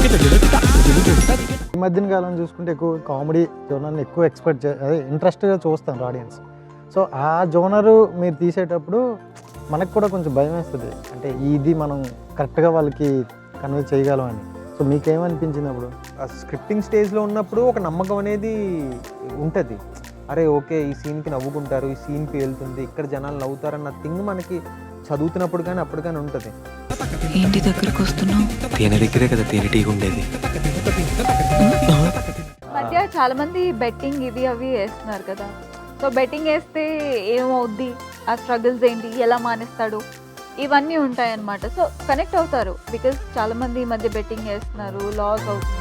ఈ మధ్యన కాలం చూసుకుంటే ఎక్కువ కామెడీ జోనర్ని ఎక్కువ అదే ఇంట్రెస్ట్గా చూస్తాను ఆడియన్స్. సో ఆ జోనరు మీరు తీసేటప్పుడు మనకు కూడా కొంచెం భయం వేస్తుంది, అంటే ఇది మనం కరెక్ట్గా వాళ్ళకి కన్వే చేయగలం అని. సో మీకేమనిపించింది అప్పుడు? ఆ స్క్రిప్టింగ్ స్టేజ్లో ఉన్నప్పుడు ఒక నమ్మకం అనేది ఉంటుంది. అరే ఓకే, ఈ సీన్కి నవ్వుకుంటారు, ఈ సీన్కి వెళ్తుంది, ఇక్కడ జనాలు నవ్వుతారన్న థింగ్ మనకి చదువుతున్నప్పుడు కానీ అప్పుడు కానీ ఉంటుంది. ఏంటి దగ్గరకు వస్తున్నావు? తేనె దగ్గరే కదా తేనెటీగా ఉండేది. మధ్య చాలా మంది బెట్టింగ్ ఇవి అవి వేస్తున్నారు కదా. సో బెట్టింగ్ వేస్తే ఏమవుద్ది, ఆ స్ట్రగుల్స్ ఏంటి, ఎలా మానేస్తాడు, ఇవన్నీ ఉంటాయన్నమాట. సో కనెక్ట్ అవుతారు బికాజ్ చాలా మంది ఈ మధ్య బెట్టింగ్ వేస్తున్నారు, లాస్ అవుతుంది.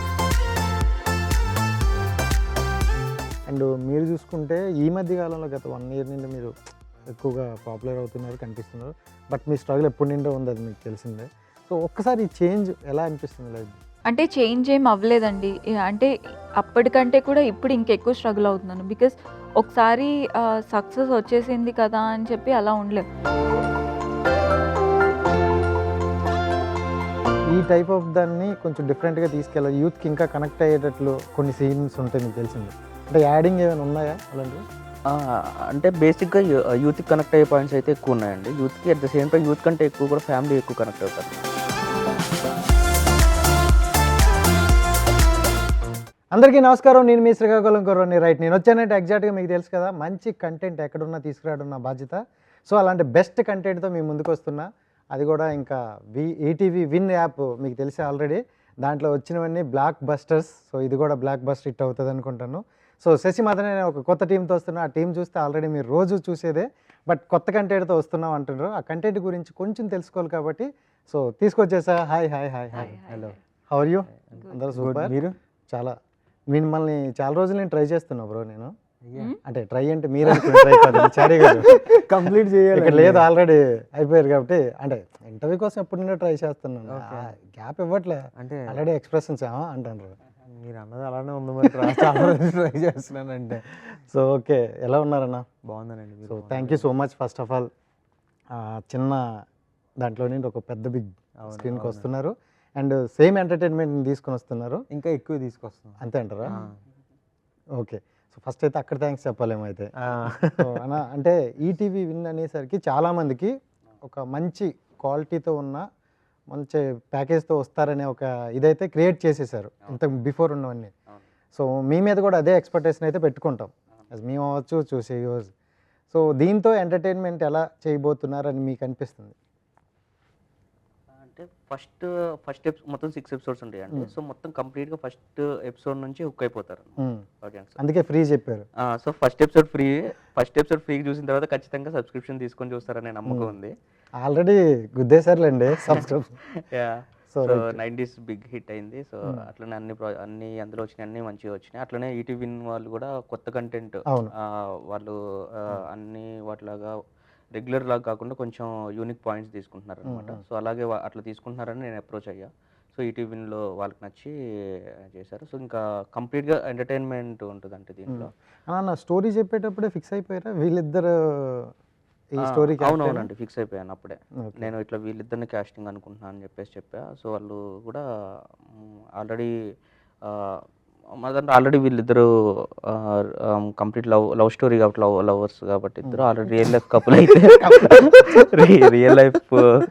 అండ్ మీరు చూసుకుంటే ఈ మధ్య కాలంలో గత 1 year నుండి మీరు ఎక్కువగా పాపులర్ అవుతున్నారు, కనిపిస్తున్నారు. బట్ మీ స్ట్రగుల్ ఎప్పటి నుండో ఉంది, అది మీకు తెలిసిందే. సో ఒక్కసారి ఈ చేంజ్ ఎలా అనిపిస్తుంది లైక్? అంటే చేంజ్ ఏం అవ్వలేదండి, అంటే అప్పటికంటే కూడా ఇప్పుడు ఇంకెక్కువ స్ట్రగుల్ అవుతున్నాను. బికాస్ ఒకసారి సక్సెస్ వచ్చేసింది కదా అని చెప్పి అలా ఉండలేము. ఈ టైప్ ఆఫ్ దాన్ని కొంచెం డిఫరెంట్గా తీసుకెళ్ళాలి, యూత్కి ఇంకా కనెక్ట్ అయ్యేటట్లు కొన్ని సీన్స్ ఉంటాయి, మీకు తెలిసింది. అంటే యాడింగ్ ఏమైనా ఉన్నాయా అలాంటివి? అంటే బేసిక్గా యూత్కి కనెక్ట్ అయ్యే పాయింట్స్ అయితే ఎక్కువ ఉన్నాయండి. యూత్కి at the same time youth కంటే ఎక్కువ కూడా ఫ్యామిలీ ఎక్కువ కనెక్ట్ అవుతారు. అందరికీ నమస్కారం, నేను మీ శ్రీకాకుళం కుర్రాడిని. రైట్, నేను వచ్చానంటే ఎగ్జాక్ట్గా మీకు తెలుసు కదా, మంచి కంటెంట్ ఎక్కడున్నా తీసుకురావడం నా బాధ్యత. సో అలాంటి బెస్ట్ కంటెంట్తో మీ ముందుకు వస్తున్నా, అది కూడా ఇంకా ఈటీవీ విన్ యాప్ మీకు తెలిసి ఆల్రెడీ. దాంట్లో వచ్చినవన్నీ బ్లాక్ బస్టర్స్. సో ఇది కూడా బ్లాక్ బస్టర్ హిట్ అవుతుంది అనుకుంటాను. సో శశిమాధ అనే ఒక కొత్త టీంతో వస్తున్నా. ఆ టీం చూస్తే ఆల్రెడీ మీరు రోజు చూసేదే, బట్ కొత్త కంటెంట్తో వస్తున్నాం అంటున్నారు. ఆ కంటెంట్ గురించి కొంచెం తెలుసుకోవాలి కాబట్టి సో తీసుకొచ్చేసా. Hi hi hi hi, hello, how are you? అందరూ సూపర్. మీరు చాలా మిమ్మల్ని చాలా రోజులు నేను ట్రై చేస్తున్నా బ్రో. నేను అంటే ట్రై అంటే మీరు ట్రై కాదు, చారీ గారు కంప్లీట్ చేయాలి. ఇక్కడ లేదు, ఆల్రెడీ అయిపోయారు కాబట్టి. అంటే ఇంటర్వ్యూ కోసం ఎప్పుడు నుండో ట్రై చేస్తున్నాను, గ్యాప్ ఇవ్వట్లే. అంటే ఆల్రెడీ ఎక్స్ప్రెషన్స్ అంటారు. మీరు అన్నది అలానే ఉంది, మరి చాలా రోజులు ట్రై చేస్తున్నానంటే. సో ఓకే, ఎలా ఉన్నారన్నా? బాగుందనండి. So thank you so much first of all. చిన్న దాంట్లో నుండి ఒక పెద్ద బిగ్ స్క్రీన్కి వస్తున్నారు, అండ్ సేమ్ ఎంటర్టైన్మెంట్ తీసుకొని వస్తున్నారు. ఇంకా ఎక్కువ తీసుకొస్తాం అంతే అంటారా? ఓకే, సో ఫస్ట్ అయితే అక్కడ థ్యాంక్స్ చెప్పాలేమో అయితే. అన్న అంటే ఈటీవీ విన్ అనేసరికి చాలామందికి ఒక మంచి క్వాలిటీతో ఉన్న మంచి ప్యాకేజ్తో వస్తారనే ఒక ఇదైతే క్రియేట్ చేసేసారు ఇంత బిఫోర్ ఉన్నవన్నీ. సో మీ మీద కూడా అదే ఎక్స్పెక్టేషన్ అయితే పెట్టుకుంటాం, మేము అవ్వచ్చు చూసే వ్యూవర్స్. సో దీంతో ఎంటర్టైన్మెంట్ ఎలా చేయబోతున్నారని మీకు అనిపిస్తుంది? అంటే ఫస్ట్ మొత్తం 6 episodes ఉంటాయండి. సో మొత్తం కంప్లీట్గా ఫస్ట్ ఎపిసోడ్ నుంచి హుక్ అయిపోతారు ఆడియన్స్. అందుకే ఫ్రీ చెప్పారు. సో ఫస్ట్ ఎపిసోడ్ ఫ్రీ చూసిన తర్వాత ఖచ్చితంగా సబ్స్క్రిప్షన్ తీసుకొని చూస్తారనే నమ్మకం ఉంది. ఆల్రెడీ గుద్దేశారులేండి subscription. So 90s big hit అయింది. సో అట్లనే అన్ని అందులో వచ్చినాయి, అన్ని మంచిగా వచ్చినాయి. అట్లనే ఈటీవీ విన్ వాళ్ళు కూడా కొత్త కంటెంట్ వాళ్ళు అన్ని వాటిలాగా రెగ్యులర్ లాగా కాకుండా కొంచెం యూనిక్ పాయింట్స్ తీసుకుంటున్నారు అనమాట. సో అలాగే అట్లా తీసుకుంటున్నారని నేను అప్రోచ్ అయ్యా. సో ఈటీవీలో వాళ్ళకి నచ్చి చేశారు. సో ఇంకా కంప్లీట్గా ఎంటర్టైన్మెంట్ ఉంటుంది అంటే దీంట్లో. నా స్టోరీ చెప్పేటప్పుడే ఫిక్స్ అయిపోయారా వీళ్ళిద్దరు ఈ స్టోరీకి? అవునవునండి, ఫిక్స్ అయిపోయాను అప్పుడే. నేను ఇట్లా వీళ్ళిద్దరిని క్యాస్టింగ్ అనుకుంటున్నాను అని చెప్పా. సో వాళ్ళు కూడా ఆల్రెడీ వీళ్ళిద్దరు కంప్లీట్ లవ్ స్టోరీ కాబట్టి లవర్స్ కాబట్టి ఇద్దరు ఆల్రెడీ రియల్ లైఫ్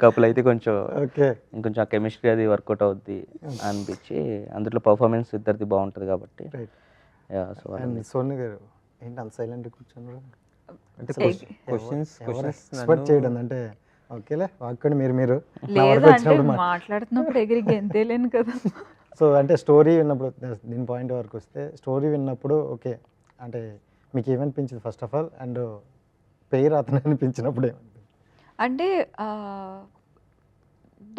కపుల్ అయితే కొంచెం ఇంకొంచెం ఆ కెమిస్ట్రీ అది వర్కౌట్ అవుద్ది అనిపించి, అందులో పర్ఫార్మెన్స్ ఇద్దరిది బాగుంటుంది కాబట్టి. సోని గారు ఏంటి అంత సైలెంట్ కూర్చున్నారు? అంటే క్వశ్చన్స్ చేయడం అంటే ఓకేలే వాక్కొని మీరు మాట్లాడుతున్నప్పుడు ఎగిరి గెంతేలేను కదా. సో అంటే స్టోరీ విన్నప్పుడు, దీని పాయింట్ వరకు వస్తే స్టోరీ విన్నప్పుడు ఓకే అంటే మీకు ఏమనిపించింది ఫస్ట్ ఆఫ్ ఆల్? అండ్ పేరు అతను అనిపించినప్పుడు ఏమనిపించింది? అంటే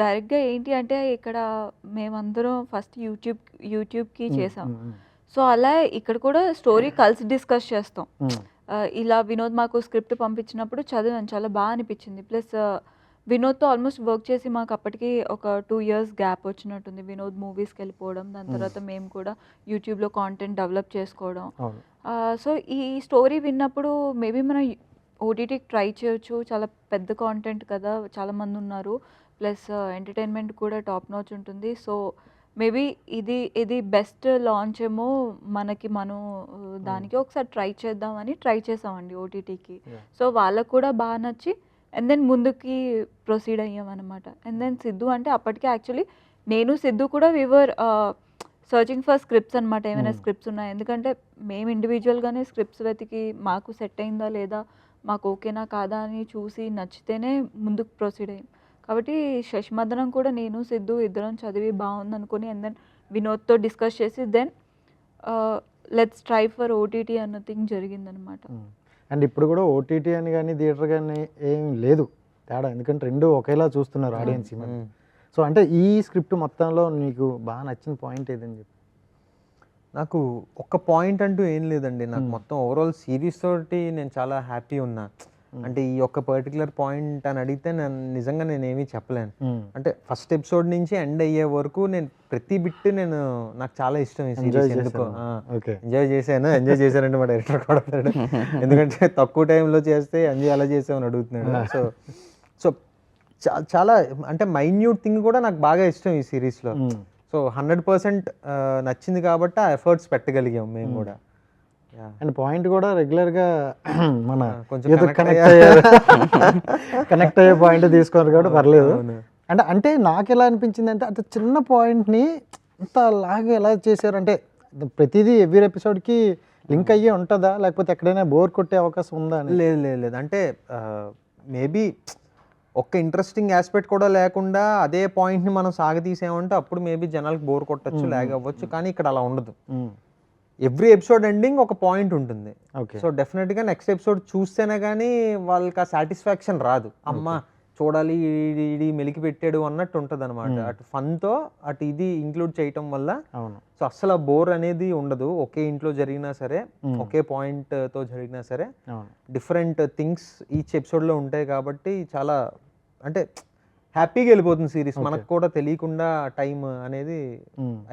డైరెక్ట్గా ఏంటి అంటే ఇక్కడ మేమందరం ఫస్ట్ యూట్యూబ్కి చేసాం. సో అలా ఇక్కడ కూడా స్టోరీ కలిసి డిస్కస్ చేస్తాం. ఇలా వినోద్ మాకు స్క్రిప్ట్ పంపించినప్పుడు చదివాను, చాలా బాగా అనిపించింది. ప్లస్ వినోద్తో ఆల్మోస్ట్ వర్క్ చేసి మాకు అప్పటికి ఒక 2 years గ్యాప్ వచ్చినట్టుంది. వినోద్ మూవీస్కి వెళ్ళిపోవడం, దాని తర్వాత మేము కూడా యూట్యూబ్లో కాంటెంట్ డెవలప్ చేసుకోవడం. సో ఈ స్టోరీ విన్నప్పుడు మేబీ మనం ఓటీటీకి ట్రై చేయొచ్చు, చాలా పెద్ద కాంటెంట్ కదా, చాలామంది ఉన్నారు, ప్లస్ ఎంటర్టైన్మెంట్ కూడా టాప్ నాచ్ ఉంటుంది. సో మేబీ ఇది బెస్ట్ లాంచ్ ఏమో మనకి మనం దానికి ఒకసారి ట్రై చేద్దామని ట్రై చేసామండి ఓటీటీకి. సో వాళ్ళకు కూడా బాగా నచ్చి అండ్ దెన్ ముందుకి ప్రొసీడ్ అయ్యామన్నమాట. అండ్ దెన్ సిద్ధు అంటే అప్పటికే యాక్చువల్లీ నేను సిద్ధు కూడా వివర్ సర్చింగ్ ఫర్ స్క్రిప్ట్స్ అనమాట. ఏమైనా స్క్రిప్ట్స్ ఉన్నాయి, ఎందుకంటే మేము ఇండివిజువల్గానే స్క్రిప్ట్స్ వెతికి మాకు సెట్ అయిందా లేదా, మాకు ఓకేనా కాదా అని చూసి నచ్చితేనే ముందుకు ప్రొసీడ్ అయ్యాం. కాబట్టి శశిమదనం కూడా నేను సిద్ధు ఇద్దరం చదివి బాగుంది అనుకుని అండ్ దెన్ వినోద్తో డిస్కస్ చేసి then let's try for OTT అన్న థింగ్ జరిగిందనమాట. అండ్ ఇప్పుడు కూడా ఓటీటీ అని కానీ థియేటర్ కానీ ఏం లేదు తేడా, ఎందుకంటే రెండు ఒకేలా చూస్తున్నారు ఆడియన్స్. సో అంటే ఈ స్క్రిప్ట్ మొత్తంలో నీకు బాగా నచ్చిన పాయింట్ ఏదని చెప్పి? నాకు ఒక్క పాయింట్ అంటూ ఏం లేదండి. నాకు మొత్తం ఓవరాల్ సిరీస్ తోటి నేను చాలా హ్యాపీ ఉన్నా. అంటే ఈ ఒక్క పర్టికులర్ పాయింట్ అని అడిగితే నిజంగా నేను ఏమీ చెప్పలేను. అంటే ఫస్ట్ ఎపిసోడ్ నుంచి ఎండ్ అయ్యే వరకు నేను ప్రతి బిట్ నాకు చాలా ఇష్టం ఈ సిరీస్. ఎందుకో ఎంజాయ్ చేశానంటే మా డైరెక్టర్ కూడా ఎందుకంటే తక్కువ టైంలో చేస్తే ఎంజాయ్ అలా చేసామని అడుగుతున్నాడు. సో చాలా అంటే మైన్యూట్ థింగ్ కూడా నాకు బాగా ఇష్టం ఈ సిరీస్లో. సో 100% నచ్చింది కాబట్టి ఆ ఎఫర్ట్స్ పెట్టగలిగాం మేము కూడా. అండ్ పాయింట్ కూడా రెగ్యులర్గా మన కొంచెం కనెక్ట్ అయ్యే పాయింట్ తీసుకున్నారు కాబట్టి పర్లేదు. అంటే నాకు ఎలా అనిపించింది అంటే అంత చిన్న పాయింట్ని అంత లాగా ఎలా చేశారు అంటే ప్రతిదీ ఎవ్రీ ఎపిసోడ్కి లింక్ అయ్యే ఉంటుందా, లేకపోతే ఎక్కడైనా బోర్ కొట్టే అవకాశం ఉందా? లేదు అంటే మేబీ ఒక్క ఇంట్రెస్టింగ్ ఆస్పెక్ట్ కూడా లేకుండా అదే పాయింట్ని మనం సాగతీసామంటే అప్పుడు మేబీ జనాలకు బోర్ కొట్టచ్చు, లాగ్ అవ్వచ్చు. కానీ ఇక్కడ అలా ఉండదు. ఎవ్రీ ఎపిసోడ్ ఎండింగ్ ఒక పాయింట్ ఉంటుంది. సో డెఫినెట్గా నెక్స్ట్ ఎపిసోడ్ చూస్తేనే కానీ వాళ్ళకి ఆ సాటిస్ఫాక్షన్ రాదు. అమ్మ చూడాలి ఇది మెలికి పెట్టాడు అన్నట్టు ఉంటుంది అనమాట. అటు ఫన్తో అటు ఇది ఇంక్లూడ్ చేయటం వల్ల సో అస్సలు బోర్ అనేది ఉండదు. ఒకే ఇంట్లో జరిగినా సరే, ఒకే పాయింట్తో జరిగినా సరే, డిఫరెంట్ థింగ్స్ ఈచ్ ఎపిసోడ్లో ఉంటాయి కాబట్టి చాలా అంటే హ్యాపీగా వెళ్ళిపోతుంది సిరీస్. మనకు కూడా తెలియకుండా టైం అనేది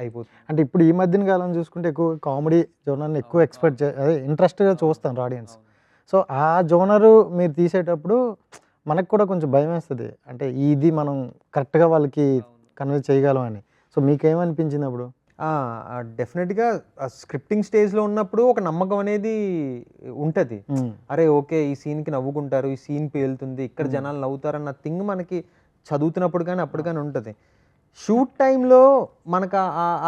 అయిపోతుంది. అంటే ఇప్పుడు ఈ మధ్యన కాలం చూసుకుంటే ఎక్కువ కామెడీ జోనర్ని ఎక్కువ ఎక్స్పెక్ట్ అదే ఇంట్రెస్ట్గా చూస్తాను ఆడియన్స్. సో ఆ జోనరు మీరు తీసేటప్పుడు మనకు కూడా కొంచెం భయం వేస్తుంది, అంటే ఇది మనం కరెక్ట్గా వాళ్ళకి కన్వే చేయగలం అని. సో మీకేమనిపించింది అప్పుడు? డెఫినెట్గా స్క్రిప్టింగ్ స్టేజ్లో ఉన్నప్పుడు ఒక నమ్మకం అనేది ఉంటుంది. అరే ఓకే ఈ సీన్కి నవ్వుకుంటారు, ఈ సీన్ పేలుతుంది, ఇక్కడ జనాలు నవ్వుతారన్న థింగ్ మనకి చదువుతున్నప్పుడు కానీ అప్పుడు కానీ ఉంటుంది. షూట్ టైంలో మనకు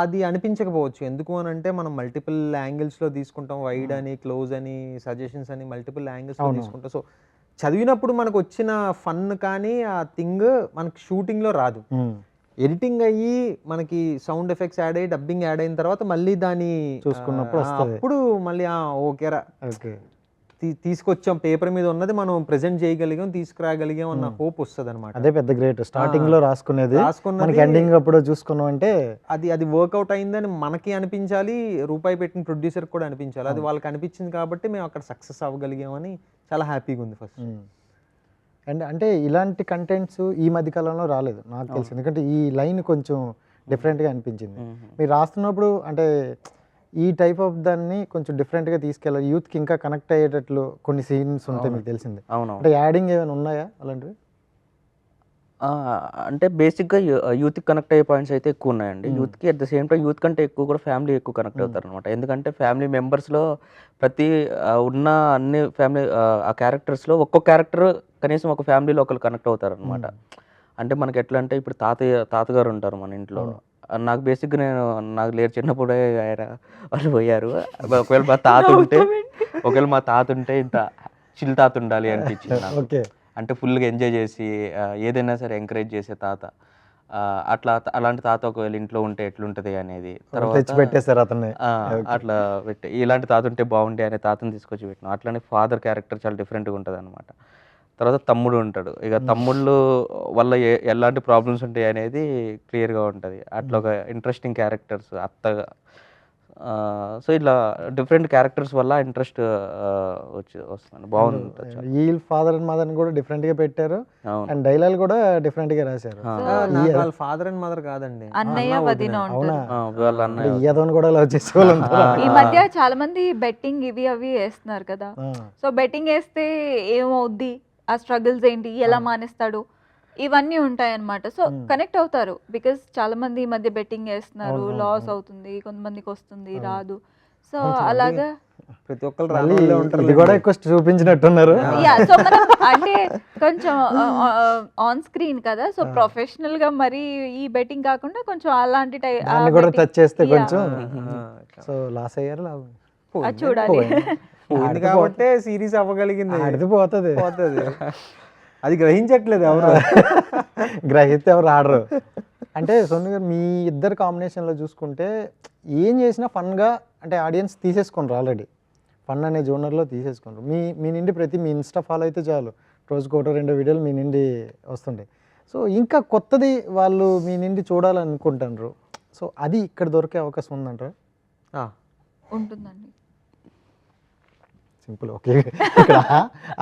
అది అనిపించకపోవచ్చు. ఎందుకు అని అంటే మనం మల్టిపుల్ యాంగిల్స్లో తీసుకుంటాం, వైడ్ అని, క్లోజ్ అని, సజెషన్స్ అని మల్టిపుల్ యాంగిల్స్లో తీసుకుంటాం. సో చదివినప్పుడు మనకు వచ్చిన ఫన్ కానీ ఆ థింగ్ మనకి షూటింగ్లో రాదు. ఎడిటింగ్ అయ్యి మనకి సౌండ్ ఎఫెక్ట్స్ యాడ్ అయ్యి డబ్బింగ్ యాడ్ అయిన తర్వాత మళ్ళీ దాన్ని చూసుకున్నప్పుడు అప్పుడు మళ్ళీ ఓకేరా తీసుకొచ్చాం, పేపర్ మీద ఉన్నది మనం ప్రెజెంట్ చేయగలిగాం, తీసుకురాగలిగాం అన్న హోప్ వస్తుంది అనమాట. అదే పెద్ద గ్రేట్. స్టార్టింగ్ లో రాసుకున్నది ఎండింగ్ అప్పుడు చూసుకున్నాం అంటే అది వర్కౌట్ అయిందని మనకి అనిపించాలి, రూపాయి పెట్టిన ప్రొడ్యూసర్ కూడా అనిపించాలి. అది వాళ్ళకి అనిపించింది కాబట్టి మేము అక్కడ సక్సెస్ అవ్వగలిగామని చాలా హ్యాపీగా ఉంది ఫస్ట్. అండ్ అంటే ఇలాంటి కంటెంట్స్ ఈ మధ్య కాలంలో రాలేదు నాకు తెలిసి, ఎందుకంటే ఈ లైన్ కొంచెం డిఫరెంట్గా అనిపించింది. మీరు రాస్తున్నప్పుడు అంటే ఈ టైప్ ఆఫ్ దాన్ని కొంచెం డిఫరెంట్గా తీసుకెళ్ళాలి, యూత్కి ఇంకా కనెక్ట్ అయ్యేటట్లు కొన్ని సీన్స్ ఉంటాయి మీకు తెలిసింది. అంటే యాడింగ్ ఏమైనా ఉన్నాయా అలాంటివి? అంటే బేసిక్గా యూత్కి కనెక్ట్ అయ్యే పాయింట్స్ అయితే ఎక్కువ ఉన్నాయండి. యూత్కి at the same time youth కంటే ఎక్కువ కూడా ఫ్యామిలీ ఎక్కువ కనెక్ట్ అవుతారు అనమాట. ఎందుకంటే ఫ్యామిలీ మెంబర్స్లో ప్రతి ఉన్న అన్ని ఫ్యామిలీ ఆ క్యారెక్టర్స్లో ఒక్కొక్క క్యారెక్టర్ కనీసం ఒక ఫ్యామిలీలో ఒకరు కనెక్ట్ అవుతారు అనమాట. అంటే మనకి ఎట్లా అంటే ఇప్పుడు తాతగారు ఉంటారు మన ఇంట్లో. నాకు బేసిక్గా నాకు లేరు చిన్నప్పుడే ఆయన వాళ్ళు పోయారు. ఒకవేళ మా తాత ఉంటే ఇంత చిల్ తాత ఉండాలి అనిపించింది నాకు. అంటే ఫుల్గా ఎంజాయ్ చేసి ఏదైనా సరే ఎంకరేజ్ చేసే తాత. అలాంటి తాత ఒకవేళ ఇంట్లో ఉంటే ఎట్లుంటది అనేది తర్వాత పెట్టేశారు అతన్ని. అట్లా పెట్టి ఇలాంటి తాత ఉంటే బాగుండే అనే తాతను తీసుకొచ్చి పెట్టినాం. అట్లానే ఫాదర్ క్యారెక్టర్ చాలా డిఫరెంట్గా ఉంటుంది అనమాట. తర్వాత తమ్ముడు ఉంటాడు. ఇక తమ్ముళ్ళు వల్ల ఎలాంటి ప్రాబ్లమ్స్ ఉంటాయి అనేది క్లియర్గా ఉంటుంది. అట్లా ఒక ఇంట్రెస్టింగ్ క్యారెక్టర్స్ అత్తగా. సో ఇట్లా డిఫరెంట్ క్యారెక్టర్స్ వల్ల ఇంట్రెస్ట్ వస్తుంది, బాగుంటుంది. ఈ ఫాదర్ అండ్ మదర్ కూడా డిఫరెంట్ గా పెట్టారు, అండ్ డైలాగ్ కూడా డిఫరెంట్ గా రాశారు. ఫాదర్ అండ్ మదర్ కాదండి, అన్నయ్య వదిన ఉంటారు కూడా లవ్ చేసేవాళ్ళు. ఈ మధ్య చాలా మంది బెట్టింగ్ ఇవి అవి వేస్తున్నారు కదా. సో బెట్టింగ్ వేస్తే ఏమవుద్ది, ఆ స్ట్రగుల్స్ ఏంటి, ఎలా మానేస్తాడు, ఇవన్నీ ఉంటాయి అన్నమాట. సో కనెక్ట్ అవుతారు బికాస్ చాలా మంది ఈ మధ్య బెట్టింగ్ వేస్తున్నారు, లాస్ అవుతుంది, కొంతమందికి వస్తుంది రాదు. సో అలాగా ప్రతి ఒక్కరు మళ్ళీ రాళ్ళే ఉంటారు. ఇది కూడా ఎక్కువ చూపించినట్టున్నారు. సో మనం అంటే కొంచెం ఆన్ స్క్రీన్ కదా, సో ప్రొఫెషనల్ గా మరి ఈ బెట్టింగ్ కాకుండా కొంచెం అలాంటి దాన్ని కూడా టచ్ చేస్తే కొంచెం సో లాస్ అయ్యారు లాభం చూడాలి. పోయింది కాబట్టి సిరీస్ అవ్వగలిగింది. ఆడితే పోతుంది. పోతుంది. అది గ్రహించట్లేదు ఎవరు. గ్రహిస్తే ఎవరు ఆడరు. అంటే సోను గారు మీ ఇద్దరు కాంబినేషన్లో చూసుకుంటే ఏం చేసినా ఫన్గా అంటే ఆడియన్స్ తీసేసుకుంటారు, ఆల్రెడీ ఫన్ అనే జోనర్లో తీసేసుకుంటారు. మీ నుండి మీ ఇన్స్టా ఫాలో అయితే చాలు, రోజుకు 1-2 వీడియోలు మీ నుండి వస్తుంటాయి. సో ఇంకా కొత్తది వాళ్ళు మీ నుండి చూడాలనుకుంటారు. సో అది ఇక్కడ దొరికే అవకాశం ఉందంటారు? ఉంటుందండి. సింపుల్. ఓకే, ఇక్కడ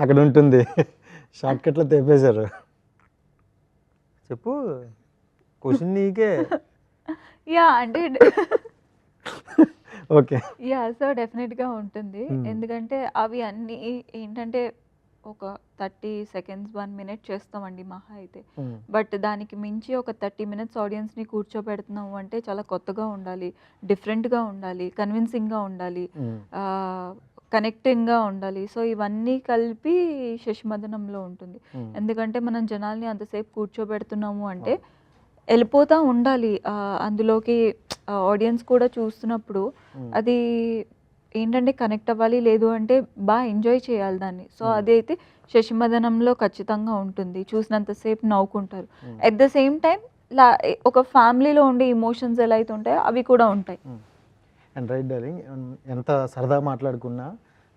అక్కడ ఉంటుంది, షార్ట్ కట్లో తెప్పేశారు. చెప్పు, క్వశ్చన్ నీకే. యా అంటే ఓకే, యా సో డెఫినెట్గా ఉంటుంది. ఎందుకంటే అవి అన్నీ ఏంటంటే ఒక 30 seconds 1 minute చేస్తామండి మహా అయితే. బట్ దానికి మించి ఒక 30 minutes ఆడియన్స్ని కూర్చోబెడుతున్నాము అంటే చాలా కొత్తగా ఉండాలి, డిఫరెంట్గా ఉండాలి, కన్విన్సింగ్గా ఉండాలి, కనెక్టింగ్గా ఉండాలి. సో ఇవన్నీ కలిపి శశిమదనంలో ఉంటుంది. ఎందుకంటే మనం జనాల్ని అంతసేపు కూర్చోబెడుతున్నాము అంటే వెళ్ళిపోతూ ఉండాలి అందులోకి. ఆడియన్స్ కూడా చూస్తున్నప్పుడు అది ఏంటంటే కనెక్ట్ అవ్వాలి, లేదు అంటే బాగా ఎంజాయ్ చేయాలి దాన్ని. సో అదైతే శశిమదనంలో ఖచ్చితంగా ఉంటుంది. చూసినంతసేపు నవ్వుకుంటారు. అట్ ద సేమ్ టైం ఒక ఫ్యామిలీలో ఉండే ఇమోషన్స్ ఎలా అయితే ఉంటాయో అవి కూడా ఉంటాయి. అండ్ రైట్ డార్లింగ్, ఎంత సరదా మాట్లాడుకున్నా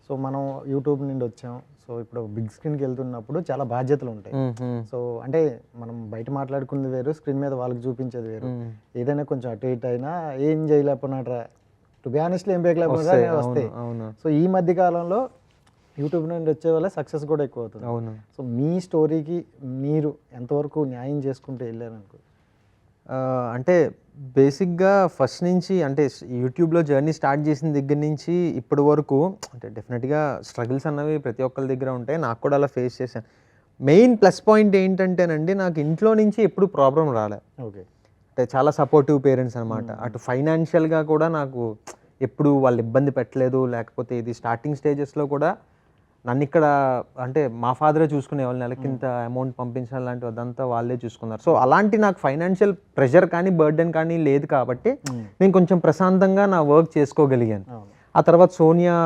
సో మనం యూట్యూబ్ నుండి వచ్చాం. సో ఇప్పుడు బిగ్ స్క్రీన్కి వెళ్తున్నప్పుడు చాలా బాధ్యతలు ఉంటాయి. సో అంటే మనం బయట మాట్లాడుకునేది వేరు, స్క్రీన్ మీద వాళ్ళకి చూపించేది వేరు. ఏదైనా కొంచెం అటు ఇటు అయినా ఏం చేయలేకపోయినారా, టు బి ఆనెస్ట్లీ ఏం చేయలేకపోయినా వస్తాయి. సో ఈ మధ్య కాలంలో యూట్యూబ్ నుండి వచ్చే వల్ల సక్సెస్ కూడా ఎక్కువ అవుతుంది. అవును. సో మీ స్టోరీకి మీరు ఎంతవరకు న్యాయం చేసుకుంటూ వెళ్ళారనుకో? అంటే బేసిక్గా ఫస్ట్ నుంచి అంటే యూట్యూబ్లో జర్నీ స్టార్ట్ చేసిన దగ్గర నుంచి ఇప్పటి వరకు అంటే డెఫినెట్గా స్ట్రగుల్స్ అన్నవి ప్రతి ఒక్కరి దగ్గర ఉంటాయి. నాకు కూడా అలా ఫేస్ చేశాను. మెయిన్ ప్లస్ పాయింట్ ఏంటంటేనండి, నాకు ఇంట్లో నుంచి ఎప్పుడు ప్రాబ్లం రాలే. ఓకే, అంటే చాలా సపోర్టివ్ పేరెంట్స్ అనమాట. అటు ఫైనాన్షియల్గా కూడా నాకు ఎప్పుడు వాళ్ళు ఇబ్బంది పెట్టలేదు. లేకపోతే ఇది స్టార్టింగ్ స్టేజెస్లో కూడా నన్ను ఇక్కడ అంటే మా ఫాదరే చూసుకునేవాళ్ళు, నెలకింత అమౌంట్ పంపించాలి లాంటివి అదంతా వాళ్ళే చూసుకున్నారు. సో అలాంటి నాకు ఫైనాన్షియల్ ప్రెషర్ కానీ బర్డెన్ కానీ లేదు కాబట్టి నేను కొంచెం ప్రశాంతంగా నా వర్క్ చేసుకోగలిగాను. ఆ తర్వాత సోనియా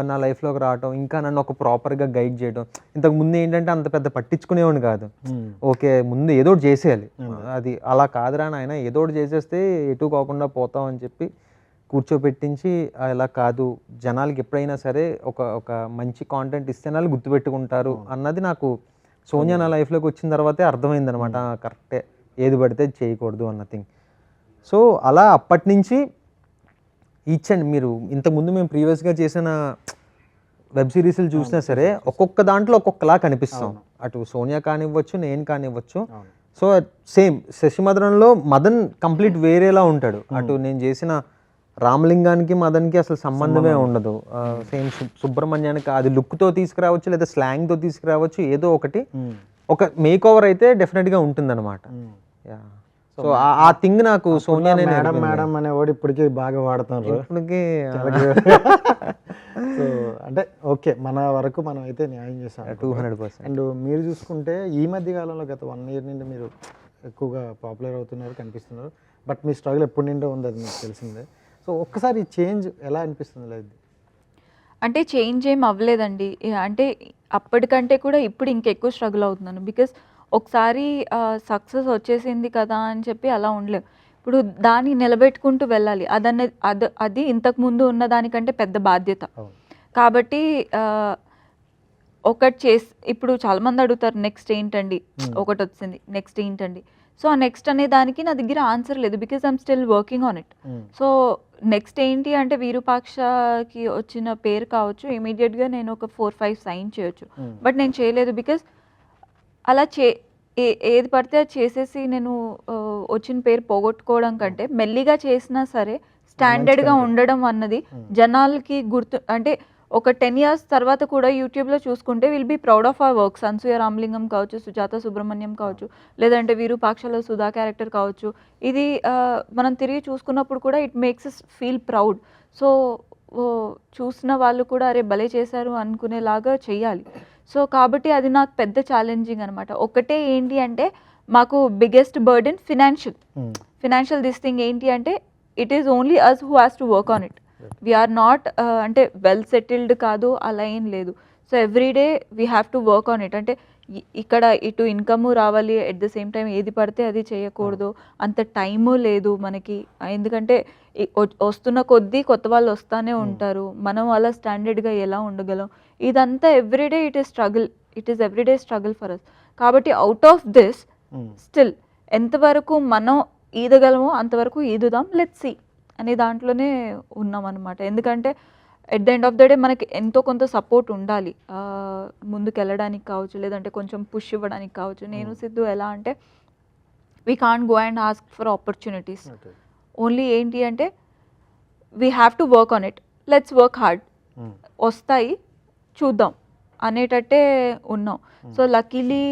నా లైఫ్లోకి రావటం, ఇంకా నన్ను ఒక ప్రాపర్గా గైడ్ చేయడం. ఇంతకు ముందు ఏంటంటే అంత పెద్ద పట్టించుకునేవాడిని కాదు. ఓకే ముందు ఏదో ఒకటి చేసేయాలి, అది అలా కాదురా నాయన, ఏదో ఒకటి చేసేస్తే ఎటు కాకుండా పోతాం అని చెప్పి కూర్చోబెట్టించి ఇలా కాదు, జనాలకి ఎప్పుడైనా సరే ఒక మంచి కాంటెంట్ ఇస్తే వాళ్ళు గుర్తుపెట్టుకుంటారు అన్నది నాకు సోనియా నా లైఫ్లోకి వచ్చిన తర్వాతే అర్థమైంది అనమాట. కరెక్టే, ఏది పడితే చేయకూడదు అన్న థింగ్. సో అలా అప్పటి నుంచి ఇచ్చండి. మీరు ఇంతకుముందు మేము ప్రీవియస్గా చేసిన వెబ్ సిరీస్లు చూసినా సరే ఒక్కొక్క దాంట్లో ఒక్కొక్కలా కనిపిస్తాం. అటు సోనియా కానివ్వచ్చు, నేను కానివ్వచ్చు. సో సేమ్ శశిమదనంలో మదన్ కంప్లీట్ వేరేలా ఉంటాడు. అటు నేను చేసిన రామలింగానికి మదన్కి అసలు సంబంధమే ఉండదు. సేమ్ సుబ్రహ్మణ్యానికి అది లుక్తో తీసుకురావచ్చు, లేదా స్లాంగ్తో తీసుకురావచ్చు, ఏదో ఒకటి ఒక మేక్ ఓవర్ అయితే డెఫినెట్గా ఉంటుందన్నమాట. సో ఆ థింగ్ నాకు సోనియా మేడం అనే వాడు ఇప్పటికీ బాగా వాడుతున్నారు. ఇప్పటికీ సో అంటే ఓకే, మన వరకు మనం అయితే న్యాయం చేస్తాం 200%. అండ్ మీరు చూసుకుంటే ఈ మధ్య కాలంలో గత 1 year నుండి మీరు ఎక్కువగా పాపులర్ అవుతున్నారు, కనిపిస్తున్నారు. బట్ మీ స్ట్రగుల్ ఎప్పటి నుండో ఉంది, అది మీకు తెలిసిందే. సో ఒక్కసారి చేంజ్ ఎలా అనిపిస్తుంది? లేదు అంటే చేంజ్ ఏం అవ్వలేదండి. అంటే అప్పటికంటే కూడా ఇప్పుడు ఇంకెక్కువ స్ట్రగుల్ అవుతున్నాను. బికాస్ ఒకసారి సక్సెస్ వచ్చేసింది కదా అని చెప్పి అలా ఉండలేవు. ఇప్పుడు దాన్ని నిలబెట్టుకుంటూ వెళ్ళాలి. అది ఇంతకు ముందు ఉన్న దానికంటే పెద్ద బాధ్యత. కాబట్టి ఇప్పుడు చాలామంది అడుగుతారు నెక్స్ట్ ఏంటండి, ఒకటి వచ్చింది నెక్స్ట్ ఏంటండి. సో ఆ నెక్స్ట్ అనే దానికి నా దగ్గర ఆన్సర్ లేదు, because I'm still working on it. So next ఏంటి అంటే విరూపాక్షకి వచ్చిన పేరు కావచ్చు, ఇమీడియట్గా నేను ఒక 4-5 సైన్ చేయొచ్చు. బట్ నేను చేయలేదు, బికాజ్ అలా ఏది పడితే అది చేసేసి నేను వచ్చిన పేరు పోగొట్టుకోవడం కంటే మెల్లిగా చేసినా సరే స్టాండర్డ్గా ఉండడం అన్నది జనాలకి గుర్తు. అంటే ఒక 10 years తర్వాత కూడా యూట్యూబ్లో చూసుకుంటే will be proud of our works. Anasuya Ramalingam కావచ్చు, సుజాత సుబ్రహ్మణ్యం కావచ్చు, లేదంటే విరూపాక్షలో సుధా క్యారెక్టర్ కావచ్చు. ఇది మనం తిరిగి చూసుకున్నప్పుడు కూడా it makes us feel proud. So చూసిన వాళ్ళు కూడా అరే భలే చేశారు అనుకునేలాగా చెయ్యాలి. సో కాబట్టి అది నాకు పెద్ద ఛాలెంజింగ్ అనమాట. ఒకటే ఏంటి అంటే మాకు biggest burden financial this thing ఏంటి అంటే it is only us who has to work on it. We're not అంటే వెల్ సెటిల్డ్ కాదు, అలా ఏం లేదు. So everyday we have to work on it. అంటే ఇక్కడ ఇటు ఇన్కమ్ రావాలి, ఎట్ ద సేమ్ టైం ఏది పడితే అది చేయకూడదు, అంత టైము లేదు మనకి. ఎందుకంటే వస్తున్న కొద్దీ కొత్త వాళ్ళు వస్తూనే ఉంటారు, మనం అలా స్టాండర్డ్గా ఎలా ఉండగలం, ఇదంతా everyday it is everyday struggle for us. కాబట్టి అవుట్ ఆఫ్ దిస్ స్టిల్ ఎంతవరకు మనం ఈదగలమో అంతవరకు ఈదుదాం, లెట్స్ సీ అనే దాంట్లోనే ఉన్నాం అనమాట. ఎందుకంటే at the end of the day మనకి ఎంతో కొంత సపోర్ట్ ఉండాలి, ముందుకు వెళ్ళడానికి కావచ్చు, లేదంటే కొంచెం పుష్ ఇవ్వడానికి కావచ్చు. నేను సిద్ధు ఎలా అంటే we can't go and ask for opportunities. Only ఏంటి అంటే we have to work on it, let's work hard, వస్తాయి చూద్దాం అనేటట్టే ఉన్నాం. సో లక్కీలీ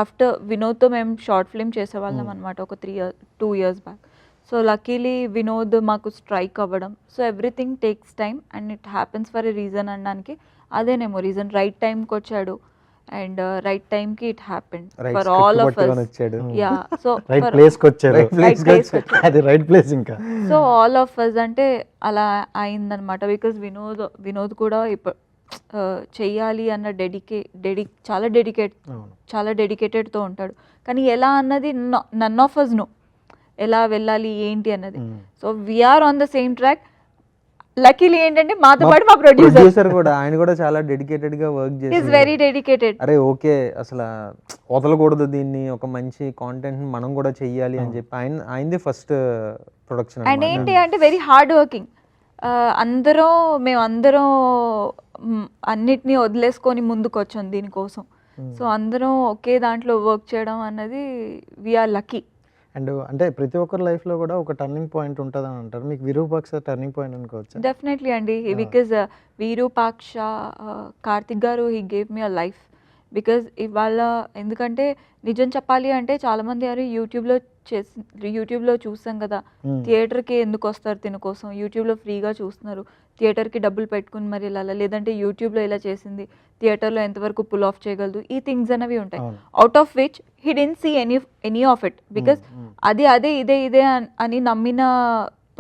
ఆఫ్టర్ వినోద్తో మేము షార్ట్ ఫిల్మ్ చేసేవాళ్ళం అనమాట ఒక 2 years back. So luckily Vinod మాకు స్ట్రైక్ అవ్వడం, so everything takes time and it happens for a reason అనడానికి అదేనేమో రీజన్. రైట్ టైంకి వచ్చాడు అండ్ రైట్ టైంకి it happened for all of us. Yeah, so right ప్లేస్కి వచ్చారు, అది రైట్ ప్లేస్. ఇంకా సో ఆల్ ఆఫ్ us అంటే అలా అయిందనమాట. బికాజ్ వినోద్ కూడా ఇప్పుడు చెయ్యాలి అన్న చాలా డెడికేటెడ్తో ఉంటాడు. కానీ ఎలా అన్నది నన్ ఆఫ్ us నో, ఎలా వెళ్ళాలి ఏంటి అన్నది. So we're on the same track. Luckily ఏంటంటే మాతో పాటు మా ప్రొడ్యూసర్ కూడా, ఆయన కూడా చాలా డెడికేటెడ్ గా వర్క్ చేసి ఈస్ వెరీ డెడికేటెడ్. అరే ఓకే అసలు వదలకూడదు దీన్ని, ఒక మంచి కాంటెంట్ మనం కూడా చెయ్యాలి అని చెప్పి ఆయనది ఫస్ట్ ప్రొడక్షన్. అండ్ ఏంటి అంటే వెరీ హార్డ్ వర్కింగ్. మేమందరం అన్నిటినీ వదిలేసుకొని ముందుకు వచ్చాం దీనికోసం. సో అందరం ఒకే దాంట్లో వర్క్ చేయడం అన్నది వీఆర్ లక్కీ. అండ్ అంటే ప్రతి ఒక్కరి లైఫ్లో కూడా ఒక టర్నింగ్ పాయింట్ ఉంటుంది అని అంటారు. మీకు విరూపాక్ష టర్నింగ్ పాయింట్ అనుకోవచ్చు? డెఫినెట్లీ అండి, బికాజ్ విరూపాక్ష కార్తిక్ గారు he gave me a life. Because ఇవాళ ఎందుకంటే నిజం చెప్పాలి అంటే చాలామంది అరే యూట్యూబ్లో చూస్తాం కదా, థియేటర్కి ఎందుకు వస్తారు తిన కోసం, యూట్యూబ్లో ఫ్రీగా చూస్తున్నారు, థియేటర్కి డబ్బులు పెట్టుకుని మరి ఇలా, లేదంటే యూట్యూబ్లో ఇలా చేసింది థియేటర్లో ఎంతవరకు పుల్ ఆఫ్ చేయగలదు, ఈ థింగ్స్ అనేవి ఉంటాయి. Out of which he didn't see any of it. Because అదే ఇదే అని నమ్మిన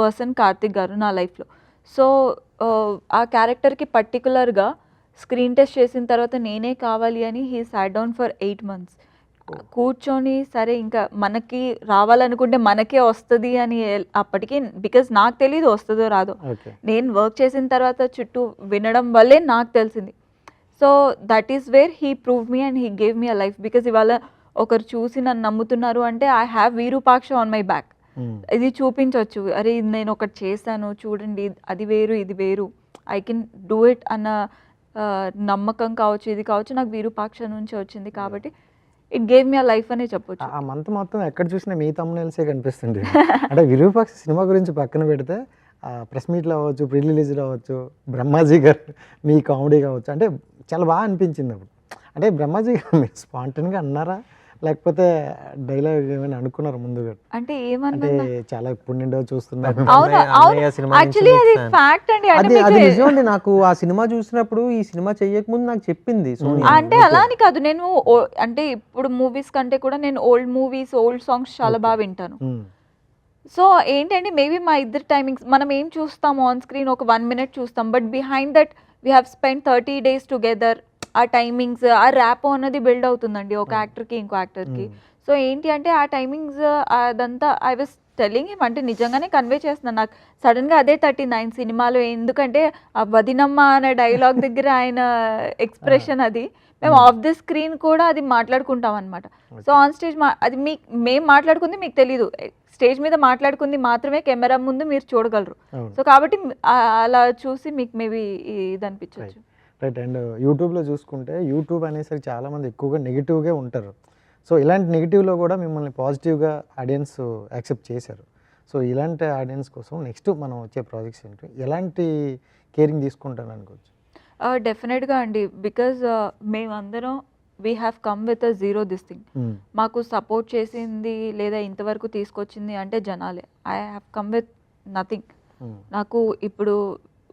పర్సన్ కార్తిక్ గారు నా లైఫ్లో. సో ఆ క్యారెక్టర్కి పర్టికులర్గా స్క్రీన్ టెస్ట్ చేసిన తర్వాత నేనే కావాలి అని he sat down for 8 months కూర్చొని, సరే ఇంకా మనకి రావాలనుకుంటే మనకే వస్తుంది అని అప్పటికి, బికాజ్ నాకు తెలియదు వస్తుందో రాదో, నేను వర్క్ చేసిన తర్వాత చుట్టూ వినడం వల్లే నాకు తెలిసింది. So that is where he prove me and he gave me a life. Because ఇవాళ ఒకరు చూసి నన్ను నమ్ముతున్నారు అంటే I have Virupaksha on my back. ఇది చూపించవచ్చు, అరే ఇది నేను ఒకటి చేశాను చూడండి, అది వేరు ఇది వేరు, ఐ కెన్ డూ ఇట్ అన్న నమ్మకం కావచ్చు, ఇది కావచ్చు నాకు విరూపాక్ష నుంచి వచ్చింది. కాబట్టి it gave me a life అనే చెప్పొచ్చు. ఆ మంత్ మొత్తం ఎక్కడ చూసినా మీ తమ్మునేల్సే కనిపిస్తుంది. అంటే విరూపాక్ష సినిమా గురించి పక్కన పెడితే ప్రెస్ మీట్లో అవ్వచ్చు, ప్రీ రిలీజ్లో అవ్వచ్చు, బ్రహ్మాజీ గారు మీ కామెడీ కావచ్చు, అంటే చాలా బాగా అనిపించింది అప్పుడు. అంటే బ్రహ్మాజీ గారు మీరు స్పాంటన్గా అన్నారా, లేకపోతే డైలాగ్ ఏమైనా అనుకున్నారు ముందుగా? అంటే అంటే చాలా ఇప్పుడు నిండో చూస్తున్నాను. అది నిజం అండి. నాకు ఆ సినిమా చూసినప్పుడు ఈ సినిమా చెయ్యక ముందు నాకు చెప్పింది సోనియా. అంటే అలా అని కాదు, నేను అంటే ఇప్పుడు మూవీస్ కంటే కూడా నేను ఓల్డ్ మూవీస్ ఓల్డ్ సాంగ్స్ చాలా బాగా వింటాను. సో ఏంటంటే మేబీ మా ఇద్దరు టైమింగ్స్, మనం ఏం చూస్తాం ఆన్ స్క్రీన్ ఒక 1 minute చూస్తాం, but behind that we have spend 30 days together. ఆ టైమింగ్స్, ఆ ర్యాప్ అన్నది బిల్డ్ అవుతుందండి ఒక యాక్టర్కి ఇంకో యాక్టర్కి. సో ఏంటి అంటే ఆ టైమింగ్స్ అదంతా ఐ వాస్ టెల్లింగ్ హిమ్, అంటే నిజంగానే కన్వే చేస్తున్నాను. నాకు సడన్గా అదే 39 సినిమాలో, ఎందుకంటే ఆ వదినమ్మ అనే డైలాగ్ దగ్గర ఆయన ఎక్స్ప్రెషన్, అది మేము ఆఫ్ ది స్క్రీన్ కూడా అది మాట్లాడుకుంటాం అనమాట. సో ఆన్ స్టేజ్ అది మేము మాట్లాడుకుంది మీకు తెలీదు, స్టేజ్ మీద మాట్లాడుకుంది మాత్రమే కెమెరా ముందు మీరు చూడగలరు. సో కాబట్టి అలా చూసి మీకు మేబీ ఇది అనిపించవచ్చు. రైట్. అండ్ యూట్యూబ్లో చూసుకుంటే యూట్యూబ్ అనేసరికి చాలామంది ఎక్కువగా నెగిటివ్గా ఉంటారు. సో ఇలాంటి నెగిటివ్లో కూడా మిమ్మల్ని పాజిటివ్గా ఆడియన్స్ యాక్సెప్ట్ చేశారు. సో ఇలాంటి ఆడియన్స్ కోసం నెక్స్ట్ మనం వచ్చే ప్రాజెక్ట్స్ ఏంటి, ఎలాంటి కేరింగ్ తీసుకుంటాను అనుకోవచ్చు? డెఫినెట్గా అండి, బికాజ్ మేమందరం we have come with a zero this thing. మాకు సపోర్ట్ చేసింది లేదా ఇంతవరకు తీసుకొచ్చింది అంటే జనాలే. I have come with nothing. నాకు ఇప్పుడు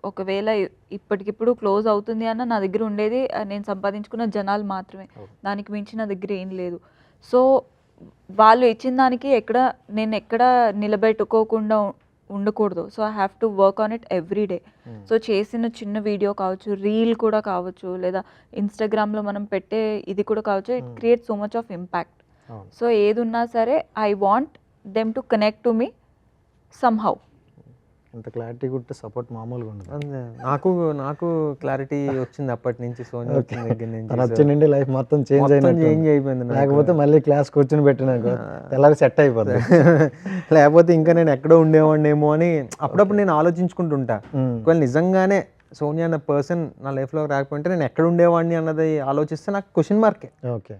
ఒకవేళ ఇప్పటికిప్పుడు క్లోజ్ అవుతుంది అన్న నా దగ్గర ఉండేది నేను సంపాదించుకున్న జనాలు మాత్రమే, దానికి మించి నా దగ్గర ఏం లేదు. సో వాళ్ళు ఇచ్చిన దానికి నేను ఎక్కడ నిలబెట్టుకోకుండా ఉండకూడదు. So I have to work on it every day. So చేసిన చిన్న వీడియో కావచ్చు, రీల్ కూడా కావచ్చు, లేదా ఇన్స్టాగ్రామ్లో మనం పెట్టే ఇది కూడా కావచ్చు, it create so much of impact. So ఏది ఉన్నా సరే I want them to connect to me somehow. ఇంత క్లారిటీ గుట్ట సపోర్ట్ మామూలుగా ఉండదు. నాకు క్లారిటీ వచ్చింది అప్పటి నుంచి, సోనియా వచ్చిన దగ్గర నుంచి. తను వచ్చి నుండి లైఫ్ మొత్తం చేంజ్ అయిపోయింది. లేకపోతే మళ్ళీ క్లాస్ కూర్చొని పెట్టినాక ఎలాగ సెట్ అయిపోతుంది. లేకపోతే ఇంకా నేను ఎక్కడో ఉండేవాడినేమో అని అప్పుడప్పుడు నేను ఆలోచించుకుంటుంటా. ఒకవేళ నిజంగానే సోనియా అన్న పర్సన్ నా లైఫ్లో రాకపోతే నేను ఎక్కడ ఉండేవాడిని అన్నది ఆలోచిస్తే నాకు క్వశ్చన్ మార్కే. ఓకే.